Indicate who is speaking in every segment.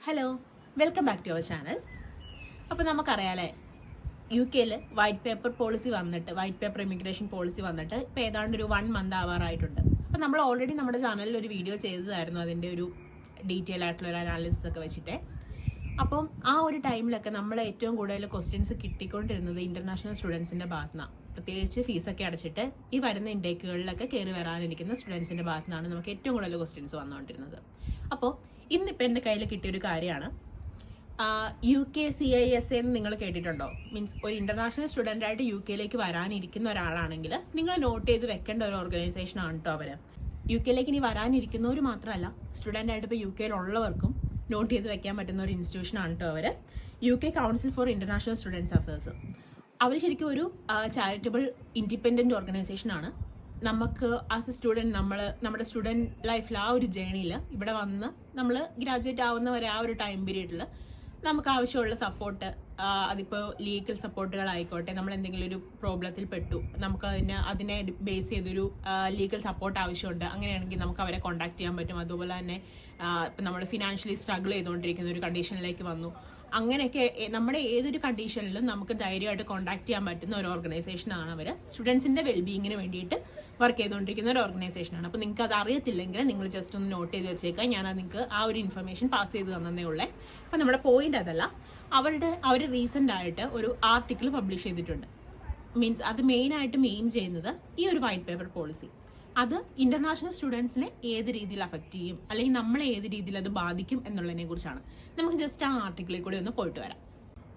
Speaker 1: Hello, welcome back to our channel. അപ്പോൾ നമുക്കറിയാലേ, യു കെയിൽ വൈറ്റ് പേപ്പർ ഇമിഗ്രേഷൻ പോളിസി വന്നിട്ട് ഇപ്പോൾ ഏതാണ്ട് ഒരു 1 month ആവാറായിട്ടുണ്ട്. അപ്പോൾ നമ്മൾ ഓൾറെഡി നമ്മുടെ ചാനലിൽ ഒരു വീഡിയോ ചെയ്തതായിരുന്നു അതിൻ്റെ ഒരു ഡീറ്റെയിൽ ആയിട്ടുള്ള ഒരു അനാലിസിസ് ഒക്കെ വെച്ചിട്ട്. അപ്പം ആ ഒരു ടൈമിലൊക്കെ നമ്മൾ ഏറ്റവും കൂടുതൽ ക്വസ്റ്റ്യൻസ് കിട്ടിക്കൊണ്ടിരുന്നത് ഇന്റർനാഷണൽ സ്റ്റുഡൻസിൻ്റെ ഭാഗത്തുനിന്നാണ്. പ്രത്യേകിച്ച് ഫീസൊക്കെ അടച്ചിട്ട് ഈ വരുന്ന ഇൻടേക്കുകളിലൊക്കെ കയറി വരാനിരിക്കുന്ന സ്റ്റുഡൻസിൻ്റെ ഭാഗത്തുനിന്നാണ് നമുക്ക് ഏറ്റവും കൂടുതൽ ക്വസ്റ്റ്യൻസ് വന്നുകൊണ്ടിരുന്നത്. അപ്പോൾ ഇന്നിപ്പോൾ എൻ്റെ കയ്യിൽ കിട്ടിയൊരു കാര്യമാണ് UKCIS എന്ന് നിങ്ങൾ കേട്ടിട്ടുണ്ടോ? മീൻസ് ഒരു ഇന്റർനാഷണൽ സ്റ്റുഡൻ്റ് ആയിട്ട് യു കെയിലേക്ക് വരാനിരിക്കുന്ന ഒരാളാണെങ്കിൽ നിങ്ങൾ നോട്ട് ചെയ്ത് വെക്കേണ്ട ഒരു ഓർഗനൈസേഷൻ ആണ് കേട്ടോ അവർ. യു കെയിലേക്ക് ഇനി വരാനിരിക്കുന്നവർ മാത്രമല്ല, സ്റ്റുഡൻ്റ് ആയിട്ട് ഇപ്പോൾ യു കെയിലുള്ളവർക്കും നോട്ട് ചെയ്ത് വെക്കാൻ പറ്റുന്ന ഒരു ഇൻസ്റ്റിറ്റ്യൂഷൻ ആണ് കേട്ടോ അവർ. UK council for international students affairs. അവർ ശരിക്കും ഒരു ചാരിറ്റബിൾ ഇൻഡിപെൻഡന്റ് ഓർഗനൈസേഷൻ ആണ്. നമുക്ക് ആസ് എ സ്റ്റുഡൻറ് നമ്മുടെ സ്റ്റുഡൻറ് ലൈഫിൽ ആ ഒരു ജേണിയിൽ ഇവിടെ വന്ന് നമ്മൾ ഗ്രാജുവേറ്റ് ആവുന്നവരെ ആ ഒരു ടൈം പീരീഡിൽ നമുക്ക് ആവശ്യമുള്ള സപ്പോർട്ട്, അതിപ്പോൾ ലീഗൽ സപ്പോർട്ടുകളായിക്കോട്ടെ, നമ്മൾ എന്തെങ്കിലും ഒരു പ്രോബ്ലത്തിൽ പെട്ടു, നമുക്ക് അതിനെ ബേസ് ചെയ്തൊരു ലീഗൽ സപ്പോർട്ട് ആവശ്യമുണ്ട്, അങ്ങനെയാണെങ്കിൽ നമുക്ക് അവരെ കോൺടാക്ട് ചെയ്യാൻ പറ്റും. അതുപോലെ തന്നെ ഇപ്പം നമ്മൾ ഫിനാൻഷ്യലി സ്ട്രഗിൾ ചെയ്തുകൊണ്ടിരിക്കുന്ന ഒരു കണ്ടീഷനിലേക്ക് വന്നു, അങ്ങനെയൊക്കെ നമ്മുടെ ഏതൊരു കണ്ടീഷനിലും നമുക്ക് ധൈര്യമായിട്ട് കോൺടാക്ട് ചെയ്യാൻ പറ്റുന്ന ഒരു ഓർഗനൈസേഷനാണ് അവർ. സ്റ്റുഡൻസിന്റെ വെൽബീയിങ്ങിന് വേണ്ടിയിട്ട് വർക്ക് ചെയ്തുകൊണ്ടിരിക്കുന്ന ഒരു ഓർഗനൈസേഷനാണ്. അപ്പോൾ നിങ്ങൾക്ക് അത് അറിയത്തില്ലെങ്കിൽ നിങ്ങൾ ജസ്റ്റ് ഒന്ന് നോട്ട് ചെയ്ത് വെച്ചേക്കാം. ഞാൻ നിങ്ങൾക്ക് ആ ഒരു ഇൻഫർമേഷൻ പാസ് ചെയ്ത് തന്നേ ഉള്ളേ. അപ്പം നമ്മുടെ പോയിന്റ് അതല്ല, അവർ റീസെന്റ് ആയിട്ട് ഒരു ആർട്ടിക്കിൾ പബ്ലിഷ് ചെയ്തിട്ടുണ്ട്. മീൻസ് അത് മെയിനായിട്ട് ചെയ്യുന്നത് ഈ ഒരു വൈറ്റ് പേപ്പർ പോളിസി അത് ഇന്റർനാഷണൽ സ്റ്റുഡൻസിനെ ഏത് രീതിയിൽ അഫക്റ്റ് ചെയ്യും, അല്ലെങ്കിൽ നമ്മളെ ഏത് രീതിയിൽ അത് ബാധിക്കും എന്നുള്ളതിനെ കുറിച്ചാണ്. നമുക്ക് ജസ്റ്റ് ആ ആർട്ടിക്കിളിൽ കൂടി ഒന്ന് പോയിട്ട് വരാം.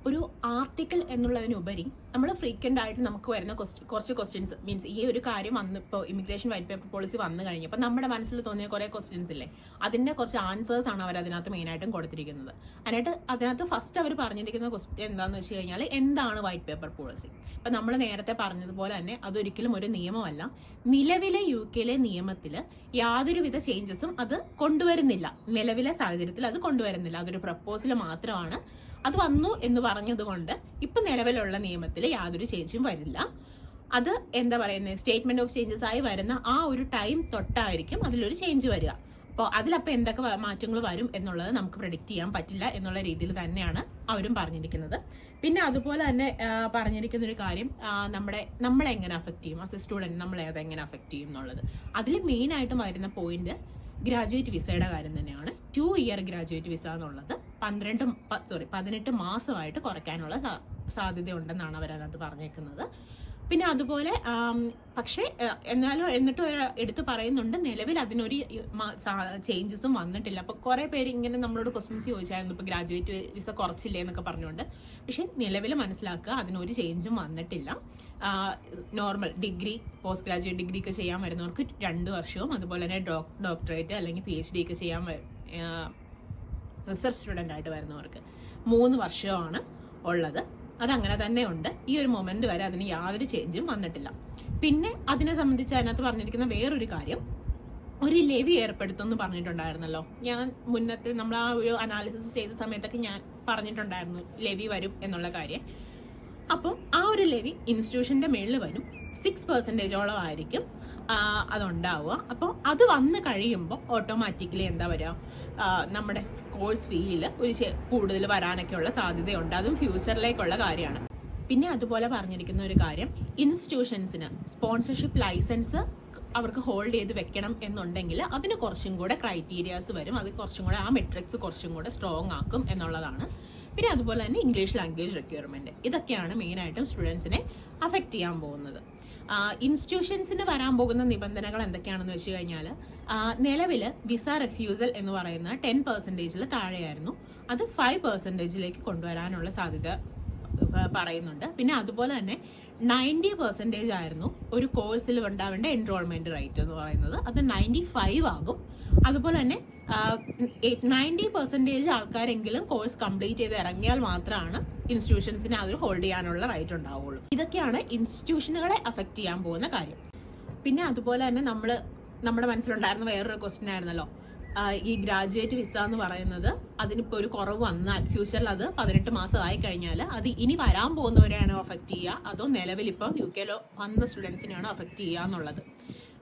Speaker 1: ഒരു ആർട്ടിക്കിൾ എന്നുള്ളതിനുപരി നമ്മൾ ഫ്രീക്വന്റ് ആയിട്ട് നമുക്ക് വരുന്ന കുറച്ച് ക്വസ്റ്റ്യൻസ്, മീൻസ് ഈ ഒരു കാര്യം വന്നിപ്പോൾ ഇമിഗ്രേഷൻ വൈറ്റ് പേപ്പർ പോളിസി വന്നു കഴിഞ്ഞപ്പോൾ നമ്മുടെ മനസ്സിൽ തോന്നിയ കുറേ ക്വസ്റ്റ്യൻസ് ഇല്ലേ, അതിന്റെ കുറച്ച് ആൻസേഴ്സ് ആണ് അവർ അതിനകത്ത് മെയിനായിട്ടും കൊടുത്തിരിക്കുന്നത്. അതിനകത്ത് ഫസ്റ്റ് അവർ പറഞ്ഞിരിക്കുന്ന ക്വസ്റ്റ്യൻ എന്താണെന്ന് വെച്ച് കഴിഞ്ഞാൽ, എന്താണ് വൈറ്റ് പേപ്പർ പോളിസി? ഇപ്പം നമ്മൾ നേരത്തെ പറഞ്ഞതുപോലെ തന്നെ അതൊരിക്കലും ഒരു നിയമമല്ല. നിലവിലെ യു കെയിലെ നിയമത്തിൽ യാതൊരുവിധ ചേഞ്ചസും അത് കൊണ്ടുവരുന്നില്ല. നിലവിലെ സാഹചര്യത്തിൽ അത് കൊണ്ടുവരുന്നില്ല. അതൊരു പ്രപ്പോസൽ മാത്രമാണ്. അത് വന്നു എന്ന് പറഞ്ഞതുകൊണ്ട് ഇപ്പൊ നിലവിലുള്ള നിയമത്തിൽ യാതൊരു ചേഞ്ചും വരില്ല. അത് എന്താ പറയുന്നത്, സ്റ്റേറ്റ്മെന്റ് ഓഫ് ചേഞ്ചസ് ആയി വരുന്ന ആ ഒരു ടൈം തൊട്ടായിരിക്കും അതിലൊരു ചേഞ്ച് വരിക. അപ്പോൾ അതിലപ്പോൾ എന്തൊക്കെ മാറ്റങ്ങൾ വരും എന്നുള്ളത് നമുക്ക് പ്രെഡിക്റ്റ് ചെയ്യാൻ പറ്റില്ല എന്നുള്ള രീതിയിൽ തന്നെയാണ് അവരും പറഞ്ഞിരിക്കുന്നത്. പിന്നെ അതുപോലെ തന്നെ പറഞ്ഞിരിക്കുന്ന ഒരു കാര്യം, നമ്മളെ എങ്ങനെ അഫക്റ്റ് ചെയ്യും, ആസ് എ സ്റ്റുഡൻറ് നമ്മളെ അതെങ്ങനെ അഫക്റ്റ് ചെയ്യും എന്നുള്ളത്. അതിൽ മെയിനായിട്ടും വരുന്ന പോയിന്റ് ഗ്രാജുവേറ്റ് വിസയുടെ കാര്യം തന്നെയാണ്. 2 year ഗ്രാജുവേറ്റ് വിസ എന്നുള്ളത് 18 മാസമായിട്ട് കുറയ്ക്കാനുള്ള സാധ്യത ഉണ്ടെന്നാണ് അവരതിനകത്ത് പറഞ്ഞേക്കുന്നത്. പിന്നെ അതുപോലെ പക്ഷേ എന്നിട്ട് എടുത്തു പറയുന്നുണ്ട്, നിലവിൽ അതിനൊരു ചേഞ്ചസും വന്നിട്ടില്ല. അപ്പൊ കുറെ പേര് ഇങ്ങനെ നമ്മളോട് ക്വസ്റ്റ്യൻസ് ചോദിച്ചായിരുന്നു, ഇപ്പൊ ഗ്രാജുവേറ്റ് വിസ കുറച്ചില്ലേ എന്നൊക്കെ പറഞ്ഞുകൊണ്ട്. പക്ഷെ നിലവിൽ മനസ്സിലാക്കുക, അതിനൊരു ചേഞ്ചും വന്നിട്ടില്ല. Normal degree, post graduate degree ഒക്കെ ചെയ്യാൻ വരുന്നവർക്ക് 2 വർഷവും, അതുപോലെ തന്നെ ഡോക്ടറേറ്റ് അല്ലെങ്കിൽ PhD ഒക്കെ ചെയ്യാൻ റിസർച്ച് സ്റ്റുഡൻ്റ് ആയിട്ട് വരുന്നവർക്ക് 3 വർഷമാണ് ഉള്ളത്. അതങ്ങനെ തന്നെ ഉണ്ട്. ഈ ഒരു മൊമെന്റ് വരെ അതിന് യാതൊരു ചേഞ്ചും വന്നിട്ടില്ല. പിന്നെ അതിനെ സംബന്ധിച്ച് അതിനകത്ത് പറഞ്ഞിരിക്കുന്ന വേറൊരു കാര്യം, ഒരു ലെവി ഏർപ്പെടുത്തുമെന്ന് പറഞ്ഞിട്ടുണ്ടായിരുന്നല്ലോ. ഞാൻ മുന്നത്തെ നമ്മൾ ആ ഒരു അനാലിസിസ് ചെയ്ത സമയത്തൊക്കെ ഞാൻ പറഞ്ഞിട്ടുണ്ടായിരുന്നു ലെവി വരും കാര്യം. അപ്പം ആ ഒരു ലെവി ഇൻസ്റ്റിറ്റ്യൂഷന്റെ മേളിൽ വരും. 6% ആയിരിക്കും അതുണ്ടാവുക. അപ്പോൾ അത് വന്നു കഴിയുമ്പോൾ ഓട്ടോമാറ്റിക്കലി എന്താ വരിക, നമ്മുടെ കോഴ്സ് ഫീയിൽ ഒരു കൂടുതൽ വരാനൊക്കെയുള്ള സാധ്യതയുണ്ട്. അതും ഫ്യൂച്ചറിലേക്കുള്ള കാര്യമാണ്. പിന്നെ അതുപോലെ പറഞ്ഞിരിക്കുന്ന ഒരു കാര്യം, ഇൻസ്റ്റിറ്റ്യൂഷൻസിന് സ്പോൺസർഷിപ്പ് ലൈസൻസ് അവർക്ക് ഹോൾഡ് ചെയ്ത് വെക്കണം എന്നുണ്ടെങ്കിൽ അതിന് കുറച്ചും കൂടെ ക്രൈറ്റീരിയാസ് വരും. അത് കുറച്ചും കൂടെ ആ മെട്രിക്സ് കുറച്ചും കൂടെ സ്ട്രോങ് ആക്കും എന്നുള്ളതാണ്. പിന്നെ അതുപോലെ തന്നെ ഇംഗ്ലീഷ് ലാംഗ്വേജ് റിക്വയർമെന്റ്, ഇതൊക്കെയാണ് മെയിനായിട്ടും സ്റ്റുഡൻസിനെ അഫക്റ്റ് ചെയ്യാൻ പോകുന്നത്. ഇൻസ്റ്റിറ്റ്യൂഷൻസിന് വരാൻ പോകുന്ന നിബന്ധനകൾ എന്തൊക്കെയാണെന്ന് വെച്ച് കഴിഞ്ഞാൽ, നിലവിൽ വിസ റെഫ്യൂസൽ എന്ന് പറയുന്ന 10% താഴെയായിരുന്നു. അത് 5% കൊണ്ടുവരാനുള്ള സാധ്യത പറയുന്നുണ്ട്. പിന്നെ അതുപോലെ തന്നെ 90% ആയിരുന്നു ഒരു കോഴ്സിൽ ഉണ്ടാവേണ്ട എൻറോൾമെന്റ് റേറ്റ് എന്ന് പറയുന്നത്. അത് 95 ആകും. അതുപോലെ തന്നെ 90% ആൾക്കാരെങ്കിലും കോഴ്സ് കംപ്ലീറ്റ് ചെയ്ത് ഇറങ്ങിയാൽ മാത്രമാണ് ഇൻസ്റ്റിറ്റ്യൂഷൻസിനെ അത് ഹോൾഡ് ചെയ്യാനുള്ള റൈറ്റ് ഉണ്ടാവുള്ളൂ. ഇതൊക്കെയാണ് ഇൻസ്റ്റിറ്റ്യൂഷനുകളെ അഫക്റ്റ് ചെയ്യാൻ പോകുന്ന കാര്യം. പിന്നെ അതുപോലെ തന്നെ നമ്മുടെ മനസ്സിലുണ്ടായിരുന്ന വേറൊരു ക്വസ്റ്റ്യൻ ആയിരുന്നല്ലോ, ഈ ഗ്രാജുവേറ്റ് വിസ എന്ന് പറയുന്നത് അതിനിപ്പോൾ ഒരു കുറവ് വന്നാൽ ഫ്യൂച്ചറിൽ അത് 18 മാസം ആയി കഴിഞ്ഞാൽ അത് ഇനി വരാൻ പോകുന്നവരെയാണോ അഫക്റ്റ് ചെയ്യുക, അതോ നിലവിൽ ഇപ്പോൾ UK വന്ന സ്റ്റുഡൻസിനെയാണോ അഫക്റ്റ് ചെയ്യുക എന്നുള്ളത്.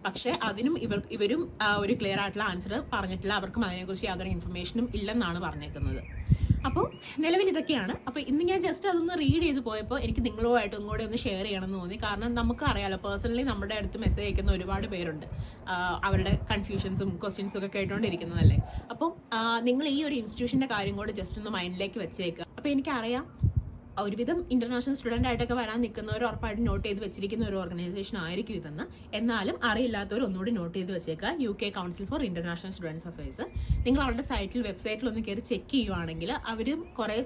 Speaker 1: പക്ഷെ അതിനും ഇവരും ഒരു ക്ലിയർ ആയിട്ടുള്ള ആൻസർ പറഞ്ഞിട്ടില്ല. അവർക്കും അതിനെക്കുറിച്ച് യാതൊരു ഇൻഫർമേഷനും ഇല്ലെന്നാണ് പറഞ്ഞേക്കുന്നത്. അപ്പോൾ നിലവിൽ ഇതൊക്കെയാണ്. അപ്പോൾ ഇന്ന് ഞാൻ ജസ്റ്റ് അതൊന്ന് റീഡ് ചെയ്ത് പോയപ്പോൾ എനിക്ക് നിങ്ങളുമായിട്ടും കൂടെ ഒന്ന് ഷെയർ ചെയ്യണമെന്ന് തോന്നി. കാരണം നമുക്ക് അറിയാലോ, പേഴ്സണലി നമ്മുടെ അടുത്ത് മെസ്സേജ് അയക്കുന്ന ഒരുപാട് പേരുണ്ട്, അവരുടെ കൺഫ്യൂഷൻസും ക്വസ്റ്റ്യൻസും ഒക്കെ കേട്ടുകൊണ്ടിരിക്കുന്നതല്ലേ. അപ്പോൾ നിങ്ങൾ ഈ ഒരു ഇൻസ്റ്റിറ്റ്യൂഷന്റെ കാര്യം കൂടെ ജസ്റ്റ് ഒന്ന് മൈൻഡിലേക്ക് വെച്ചേക്കുക. അപ്പോൾ എനിക്കറിയാം ഒരുവിധം ഇന്റർനാഷണൽ സ്റ്റുഡന്റ് ആയിട്ടൊക്കെ വരാൻ നിൽക്കുന്നവർ ഉറപ്പായിട്ട് നോട്ട് ചെയ്ത് വെച്ചിരിക്കുന്ന ഒരു ഓർഗനൈസേഷൻ ആയിരിക്കും ഇതെന്ന്. എന്നാലും അറിയില്ലാത്തവർ ഒന്നുകൂടി നോട്ട് ചെയ്ത് വെച്ചേക്കുക. UK council for international students affairs. നിങ്ങൾ അവരുടെ വെബ്സൈറ്റിൽ ഒന്ന് കയറി ചെക്ക് ചെയ്യുവാണെങ്കിൽ അവരും കുറെ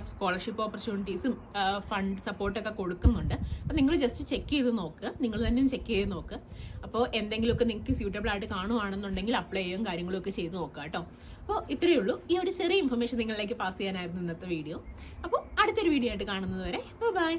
Speaker 1: സ്കോളർഷിപ്പ് ഓപ്പർച്യൂണിറ്റീസും ഫണ്ട് സപ്പോർട്ടൊക്കെ കൊടുക്കുന്നുണ്ട്. അപ്പോൾ നിങ്ങൾ ജസ്റ്റ് ചെക്ക് ചെയ്ത് നോക്കുക, നിങ്ങൾ തന്നെ ചെക്ക് ചെയ്ത് നോക്കുക. അപ്പോൾ എന്തെങ്കിലുമൊക്കെ നിങ്ങൾക്ക് സ്യൂട്ടബിൾ ആയിട്ട് കാണുവാണെന്നുണ്ടെങ്കിൽ അപ്ലൈ ചെയ്യുകയും കാര്യങ്ങളൊക്കെ ചെയ്ത് നോക്കുക കേട്ടോ. അപ്പോൾ ഇത്രയേ ഉള്ളൂ. ഈ ഒരു ചെറിയ ഇൻഫർമേഷൻ നിങ്ങളിലേക്ക് പാസ് ചെയ്യാനായിരുന്നു ഇന്നത്തെ വീഡിയോ. അപ്പോൾ അടുത്തൊരു വീഡിയോ ആയിട്ട് കാണുന്നത് വരെ ബൈ.